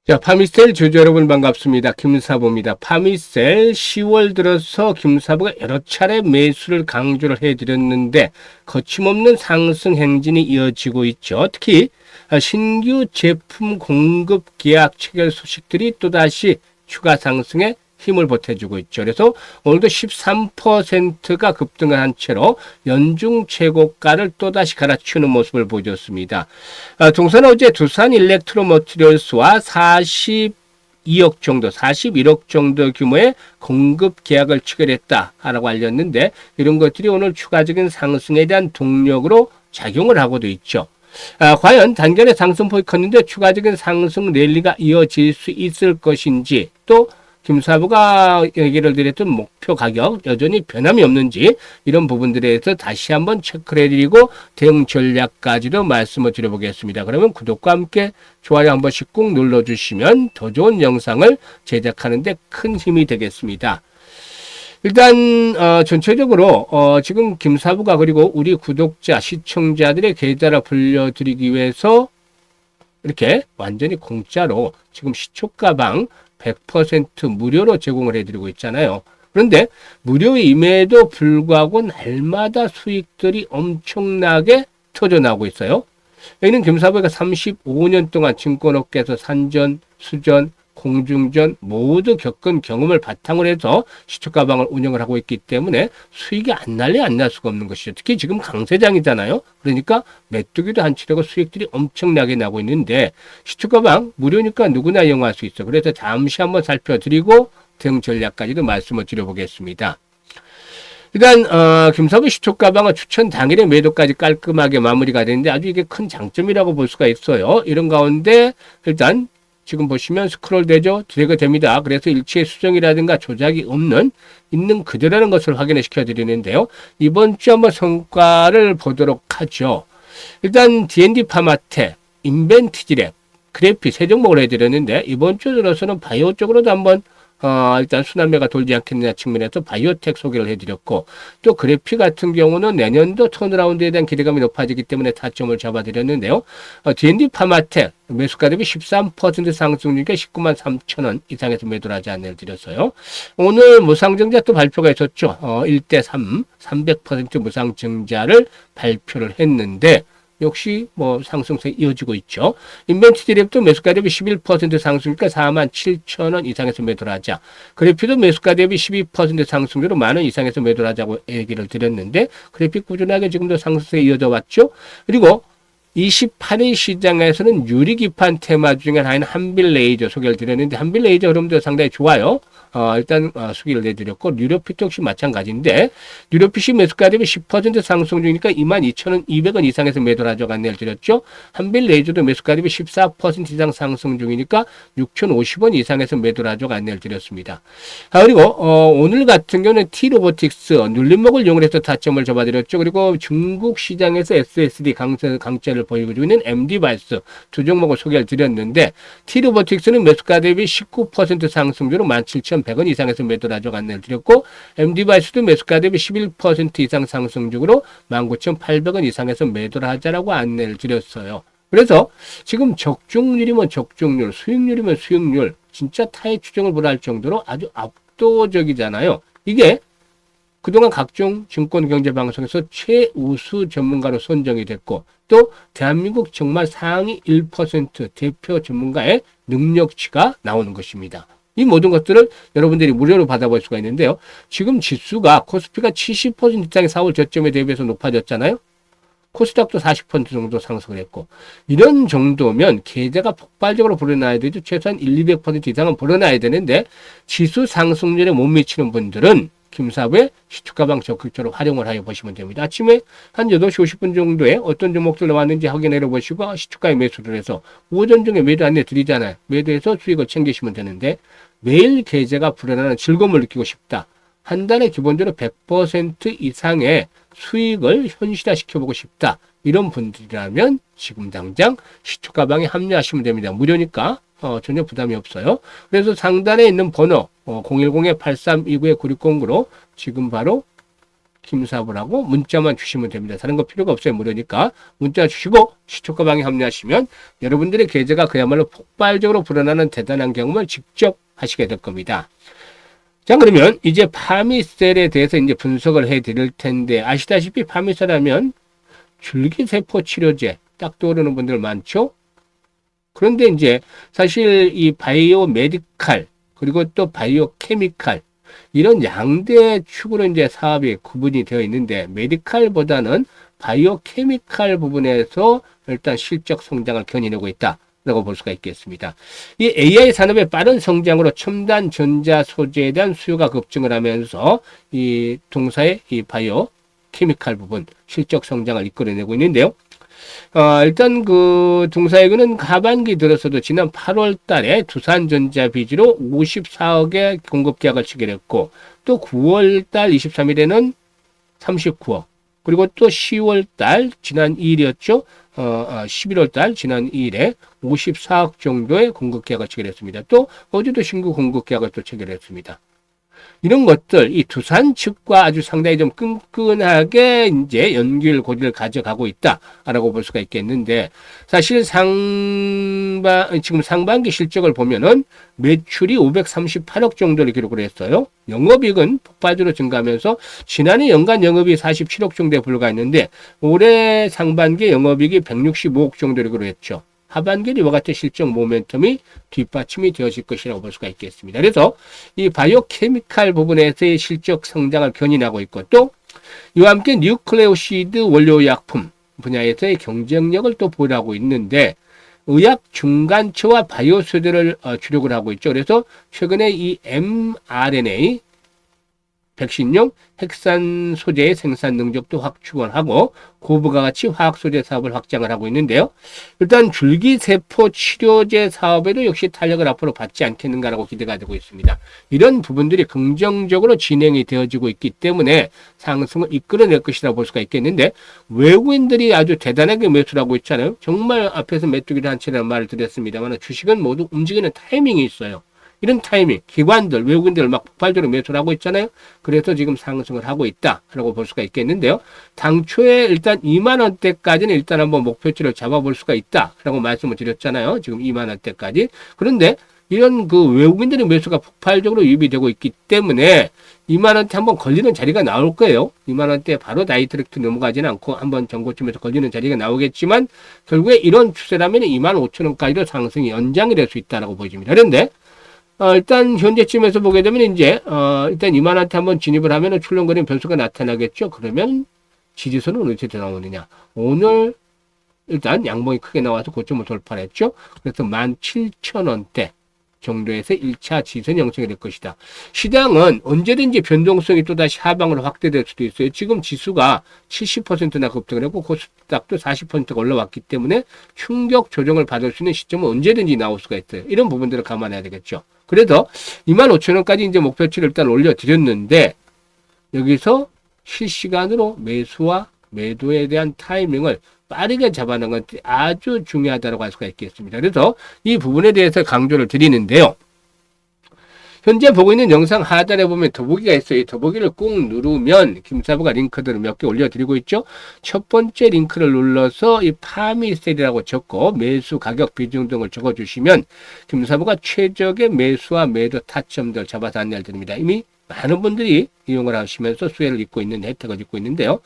자, 파미셀 주주 여러분 반갑습니다. 김사부입니다. 파미셀 10월 들어서 김사부가 여러 차례 매수를 강조를 해드렸는데 거침없는 상승 행진이 이어지고 있죠. 특히 신규 제품 공급 계약 체결 소식들이 또다시 추가 상승에 힘을 보태주고 있죠. 그래서 오늘도 13%가 급등을 한 채로 연중 최고가를 또다시 갈아치우는 모습을 보여줬습니다. 동선 어제 두산 일렉트로머티리얼스와 42억 정도, 41억 정도 규모의 공급 계약을 체결했다라고 알렸는데 이런 것들이 오늘 추가적인 상승에 대한 동력으로 작용을 하고도 있죠. 과연 단결의 상승폭이 컸는데 추가적인 상승 랠리가 이어질 수 있을 것인지 또 김사부가 얘기를 드렸던 목표 가격 여전히 변함이 없는지 이런 부분들에 대해서 다시 한번 체크를 해드리고 대응 전략까지도 말씀을 드려보겠습니다. 그러면 구독과 함께 좋아요 한 번씩 꾹 눌러주시면 더 좋은 영상을 제작하는 데 큰 힘이 되겠습니다. 일단 전체적으로 지금 김사부가 그리고 우리 구독자 시청자들의 계좌를 불려드리기 위해서 이렇게 완전히 공짜로 지금 시초가방 100% 무료로 제공을 해드리고 있잖아요. 그런데 무료임에도 불구하고 날마다 수익들이 엄청나게 터져나오고 있어요. 여기는 김사부가 35년 동안 증권업계에서 산전, 수전, 공중전 모두 겪은 경험을 바탕으로 해서 시초가방을 운영을 하고 있기 때문에 수익이 안 날래 안 날 수가 없는 것이죠. 특히 지금 강세장이잖아요. 그러니까 메뚜기도 안 치려고 수익들이 엄청나게 나고 있는데 시초가방 무료니까 누구나 이용할 수 있어. 그래서 잠시 한번 살펴드리고 대응 전략까지도 말씀을 드려보겠습니다. 일단 김사부 시초가방은 추천 당일에 매도까지 깔끔하게 마무리가 되는데 아주 이게 큰 장점이라고 볼 수가 있어요. 이런 가운데 일단 지금 보시면 스크롤 되죠? 드래그 됩니다. 그래서 일체의 수정이라든가 조작이 없는 있는 그대로라는 것을 확인을 시켜드리는데요. 이번 주 한번 성과를 보도록 하죠. 일단 D&D 파마텍, 인벤티지랩, 그래피 세 종목을 해드렸는데 이번 주 들어서는 바이오 쪽으로도 한번 일단 순환매가 돌지 않겠느냐 측면에서 바이오텍 소개를 해드렸고 또 그래피 같은 경우는 내년도 턴어라운드에 대한 기대감이 높아지기 때문에 타점을 잡아드렸는데요. D&D 파마텍 매수가 대비 13% 상승률과 19만 3천 원 이상에서 매도를 하지 않을 드렸어요. 오늘 무상증자 또 발표가 있었죠. 1대3 300% 무상증자를 발표를 했는데 역시 뭐 상승세 이어지고 있죠. 인벤티지랩도 매수가 대비 11% 상승률과 4만 7천 원 이상에서 매도를 하자. 그래피도 매수가 대비 12% 상승률로 만 원 이상에서 매도를 하자고 얘기를 드렸는데 그래피 꾸준하게 지금도 상승세 이어져 왔죠. 그리고 28일 시장에서는 유리기판 테마 중에 하나인 한빌레이저 소개를 드렸는데 한빌레이저 흐름도 상당히 좋아요. 일단 수기를 내드렸고 뉴로핏 역시 마찬가지인데 뉴로핏이 매수가 대비 10% 상승 중이니까 22,200원 이상에서 매도를 하자고 안내를 드렸죠. 한빌레이저도 매수가 대비 14% 이상 상승 중이니까 6,050원 이상에서 매도를 하자고 안내를 드렸습니다. 그리고 오늘 같은 경우는 T로보틱스 눌림목을 이용을 해서 타점을 잡아드렸죠. 그리고 중국 시장에서 SSD 강세를 보이고 있는 MD바이스 두 종목을 소개를 드렸는데 T로보틱스는 매수가 대비 19% 상승률로 17,100원 이상에서 매도를 하자고 안내를 드렸고 MD바이스도 매수가 대비 11% 이상 상승률로 19,800원 이상에서 매도를 하자라고 안내를 드렸어요. 그래서 지금 적중률이면 적중률, 수익률이면 수익률 진짜 타의 추정을 불허할 정도로 아주 압도적이잖아요. 이게 그동안 각종 증권경제방송에서 최우수 전문가로 선정이 됐고 또 대한민국 정말 상위 1% 대표 전문가의 능력치가 나오는 것입니다. 이 모든 것들을 여러분들이 무료로 받아볼 수가 있는데요. 지금 지수가 코스피가 70% 이상의 4월 저점에 대비해서 높아졌잖아요. 코스닥도 40% 정도 상승을 했고 이런 정도면 계좌가 폭발적으로 불어나야 되죠. 최소한 200% 이상은 불어나야 되는데 지수 상승률에 못 미치는 분들은 김사부의 시초가방 적극적으로 활용을 하여 보시면 됩니다. 아침에 한 8시 50분 정도에 어떤 종목들 나왔는지 확인해 보시고 시초가에 매수를 해서 오전 중에 매도 안내 드리잖아요. 매도해서 수익을 챙기시면 되는데 매일 계좌가 불어나는 즐거움을 느끼고 싶다. 한 달에 기본적으로 100% 이상의 수익을 현실화시켜보고 싶다. 이런 분들이라면 지금 당장 시초가방에 합류하시면 됩니다. 무료니까 전혀 부담이 없어요. 그래서 상단에 있는 번호 010-8329-9609로 지금 바로 김사부라고 문자만 주시면 됩니다. 다른 거 필요가 없어요. 무료니까 문자 주시고 시초가 방에 합류하시면 여러분들의 계좌가 그야말로 폭발적으로 불어나는 대단한 경험을 직접 하시게 될 겁니다. 자, 그러면 이제 파미셀에 대해서 이제 분석을 해 드릴 텐데, 아시다시피 파미셀 하면 줄기세포 치료제 딱 떠오르는 분들 많죠? 그런데 이제 사실 이 바이오 메디칼 그리고 또 바이오 케미칼 이런 양대 축으로 이제 사업이 구분이 되어 있는데, 메디칼보다는 바이오 케미칼 부분에서 일단 실적 성장을 견인하고 있다 라고 볼 수가 있겠습니다. 이 AI 산업의 빠른 성장으로 첨단 전자 소재에 대한 수요가 급증을 하면서 이 동사의 이 바이오 케미칼 부분 실적 성장을 이끌어내고 있는데요. 일단 그 동사에게는 하반기 들어서도 지난 8월 달에 두산전자 비즈로 54억의 공급 계약을 체결했고, 또 9월 달 23일에는 39억, 그리고 또 10월 달 지난 2일이었죠. 11월 달 지난 2일에 54억 정도의 공급 계약을 체결했습니다. 또 어제도 신규 공급 계약을 또 체결했습니다. 이런 것들, 이 두산 측과 아주 상당히 좀 끈끈하게 이제 연결 고리를 가져가고 있다라고 볼 수가 있겠는데, 사실 지금 상반기 실적을 보면은 매출이 538억 정도를 기록을 했어요. 영업이익은 폭발적으로 증가하면서 지난해 연간 영업이익이 47억 정도에 불과했는데, 올해 상반기 영업이익이 165억 정도를 기록했죠. 하반기는 이와 같은 실적 모멘텀이 뒷받침이 되어질 것이라고 볼 수가 있겠습니다. 그래서 이 바이오 케미칼 부분에서의 실적 성장을 견인하고 있고, 또 이와 함께 뉴클레오시드 원료약품 분야에서의 경쟁력을 또 보유하고 있는데, 의약 중간체와 바이오 소재를 주력을 하고 있죠. 그래서 최근에 이 mRNA 백신용 핵산 소재의 생산 능력도 확충을 고부가 가치 화학 소재 사업을 확장을 하고 있는데요. 일단 줄기세포 치료제 사업에도 역시 탄력을 앞으로 받지 않겠는가라고 기대가 되고 있습니다. 이런 부분들이 긍정적으로 진행이 되어지고 있기 때문에 상승을 이끌어낼 것이라고 볼 수가 있겠는데, 외국인들이 아주 대단하게 매수를 하고 있잖아요. 정말 앞에서 메뚜기를 한 채라는 말을 드렸습니다만, 주식은 모두 움직이는 타이밍이 있어요. 이런 타이밍, 기관들, 외국인들 막 폭발적으로 매수를 하고 있잖아요. 그래서 지금 상승을 하고 있다라고 볼 수가 있겠는데요. 당초에 일단 2만 원대까지는 일단 한번 목표치를 잡아볼 수가 있다라고 말씀을 드렸잖아요. 지금 2만 원대까지. 그런데 이런 그 외국인들의 매수가 폭발적으로 유입이 되고 있기 때문에 2만 원대 한번 걸리는 자리가 나올 거예요. 2만 원대 바로 다이렉트 넘어가지는 않고 한번 전고점에서 걸리는 자리가 나오겠지만, 결국에 이런 추세라면 2만 5천 원까지도 상승이 연장이 될 수 있다라고 보여집니다. 그런데 일단 현재쯤에서 보게 되면 이제 일단 2만 원대 한번 진입을 하면은 출렁거리는 변수가 나타나겠죠. 그러면 지지선은 어떻게 나오느냐? 오늘 일단 양봉이 크게 나와서 고점을 돌파를 했죠. 그래서 17,000원대 정도에서 1차 지지선 형성이 될 것이다. 시장은 언제든지 변동성이 또다시 하방으로 확대될 수도 있어요. 지금 지수가 70%나 급등을 했고 코스닥도 40%가 올라왔기 때문에 충격 조정을 받을 수 있는 시점은 언제든지 나올 수가 있어요. 이런 부분들을 감안해야 되겠죠. 그래서 25,000원까지 이제 목표치를 일단 올려드렸는데, 여기서 실시간으로 매수와 매도에 대한 타이밍을 빠르게 잡아내는 건 아주 중요하다고 할 수가 있겠습니다. 그래서 이 부분에 대해서 강조를 드리는데요. 현재 보고 있는 영상 하단에 보면 더보기가 있어요. 이 더보기를 꾹 누르면 김사부가 링크들을 몇 개 올려드리고 있죠. 첫 번째 링크를 눌러서 이 파미셀이라고 적고 매수 가격 비중 등을 적어주시면 김사부가 최적의 매수와 매도 타점들을 잡아서 안내를 드립니다. 이미 많은 분들이 이용을 하시면서 수혜를 입고 있는, 혜택을 입고 있는데요.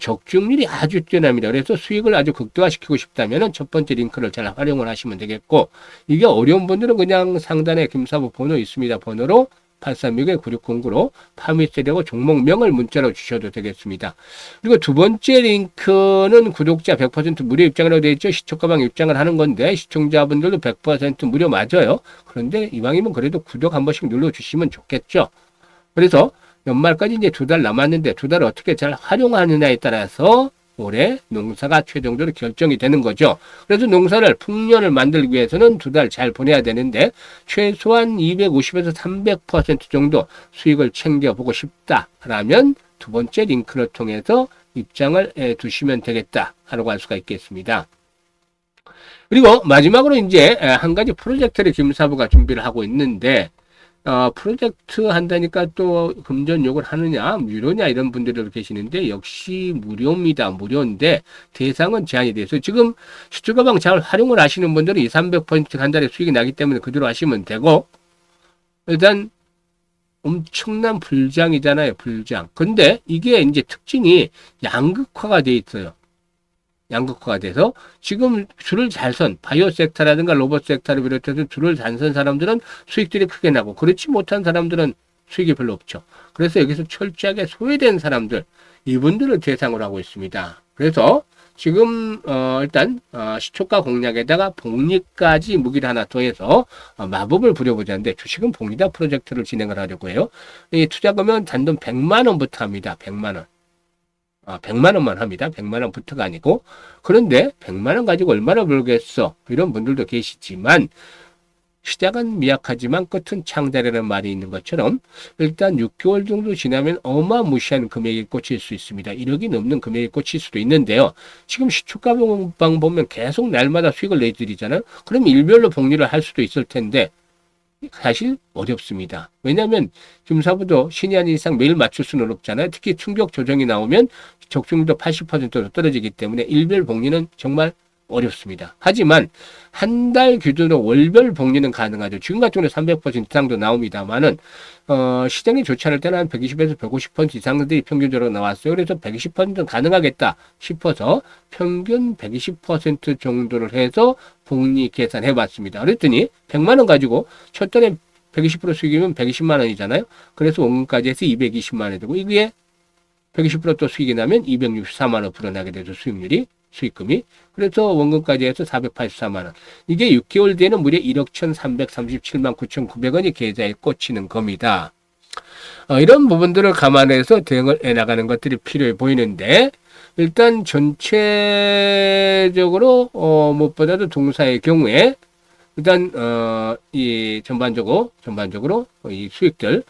적중률이 아주 뛰어납니다. 그래서 수익을 아주 극대화시키고 싶다면 첫 번째 링크를 잘 활용을 하시면 되겠고, 이게 어려운 분들은 그냥 상단에 김사부 번호 있습니다. 번호로 836-9609로 파미셀이라고 종목명을 문자로 주셔도 되겠습니다. 그리고 두 번째 링크는 구독자 100% 무료 입장이라고 되어 있죠. 시초가방 입장을 하는 건데 시청자분들도 100% 무료 맞아요. 그런데 이왕이면 그래도 구독 한 번씩 눌러주시면 좋겠죠. 그래서 연말까지 이제 2달 남았는데 2달을 어떻게 잘 활용하느냐에 따라서 올해 농사가 최종적으로 결정이 되는 거죠. 그래서 농사를 풍년을 만들기 위해서는 2달 잘 보내야 되는데, 최소한 250에서 300% 정도 수익을 챙겨보고 싶다라면 두 번째 링크를 통해서 입장을 두시면 되겠다라고 할 수가 있겠습니다. 그리고 마지막으로 이제 한 가지 프로젝트를 김사부가 준비를 하고 있는데, 프로젝트 한다니까 또 금전 요구를 하느냐, 무료냐 이런 분들도 계시는데 역시 무료입니다. 무료인데 대상은 제한이 돼서 지금 수출가방 잘 활용을 하시는 분들은 2, 300% 한 달에 수익이 나기 때문에 그대로 하시면 되고 일단 엄청난 불장이잖아요. 불장. 근데 이게 이제 특징이 양극화가 돼 있어요. 양극화가 돼서 지금 줄을 잘 선 바이오 섹터라든가 로봇 섹터를 비롯해서 줄을 잘 선 사람들은 수익들이 크게 나고 그렇지 못한 사람들은 수익이 별로 없죠. 그래서 여기서 철저하게 소외된 사람들 이분들을 대상으로 하고 있습니다. 그래서 지금 일단 시초가 공략에다가 복리까지 무기를 하나 더해서 마법을 부려보자는데 주식은 복리다 프로젝트를 진행을 하려고 해요. 이 투자금은 단돈 100만 원부터 합니다. 100만 원. 100만 원만 합니다. 100만 원부터가 아니고. 그런데 100만 원 가지고 얼마나 벌겠어? 이런 분들도 계시지만 시작은 미약하지만 끝은 창달이라는 말이 있는 것처럼 일단 6개월 정도 지나면 어마무시한 금액이 꽂힐 수 있습니다. 1억이 넘는 금액이 꽂힐 수도 있는데요. 지금 시초가방 보면 계속 날마다 수익을 내드리잖아요. 그럼 일별로 복리를 할 수도 있을 텐데 사실 어렵습니다. 왜냐하면 금사부도 신의 한 이상 매일 맞출 수는 없잖아요. 특히 충격 조정이 나오면 적중률도 80%로 떨어지기 때문에 일별 복리는 정말 어렵습니다. 하지만 한 달 기준으로 월별 복리는 가능하죠. 지금 같은 경우는 300% 이상도 나옵니다만은 시장이 좋지 않을 때는 한 120에서 150% 이상들이 평균적으로 나왔어요. 그래서 120%는 가능하겠다 싶어서 평균 120% 정도를 해서 복리 계산해 봤습니다. 그랬더니 100만 원 가지고 첫 달에 120% 수익이면 120만 원이잖아요. 그래서 원금까지 해서 220만 원이 되고 이게 120%또 수익이 나면 264만 원 불어나게 되죠. 수익금이. 그래서 원금까지 해서 484만 원. 이게 6개월 뒤에는 무려 1억 1,337만 9,900원이 계좌에 꽂히는 겁니다. 이런 부분들을 감안해서 대응을 해나가는 것들이 필요해 보이는데 일단 전체적으로 무엇보다도 동사의 경우에 일단 이 전반적으로 이 수익들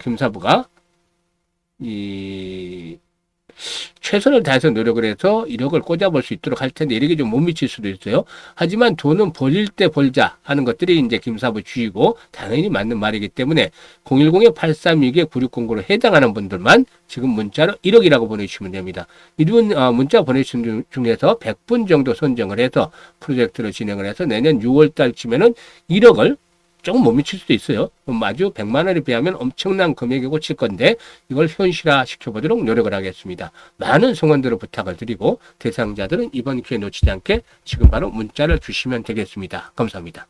금사부가 이 최선을 다해서 노력을 해서 1억을 꽂아볼 수 있도록 할 텐데 이렇게 좀 못 미칠 수도 있어요. 하지만 돈은 벌릴 때 벌자 하는 것들이 이제 김사부 주의고 당연히 맞는 말이기 때문에 010-8362-9609로 해당하는 분들만 지금 문자로 1억이라고 보내주시면 됩니다. 이분 문자 보내주신 분 중에서 100분 정도 선정을 해서 프로젝트를 진행을 해서 내년 6월 달쯤에는 1억을 조금 못 미칠 수도 있어요. 아주 100만 원에 비하면 엄청난 금액이 꽂힐 건데 이걸 현실화 시켜보도록 노력을 하겠습니다. 많은 성원들을 부탁을 드리고 대상자들은 이번 기회 놓치지 않게 지금 바로 문자를 주시면 되겠습니다. 감사합니다.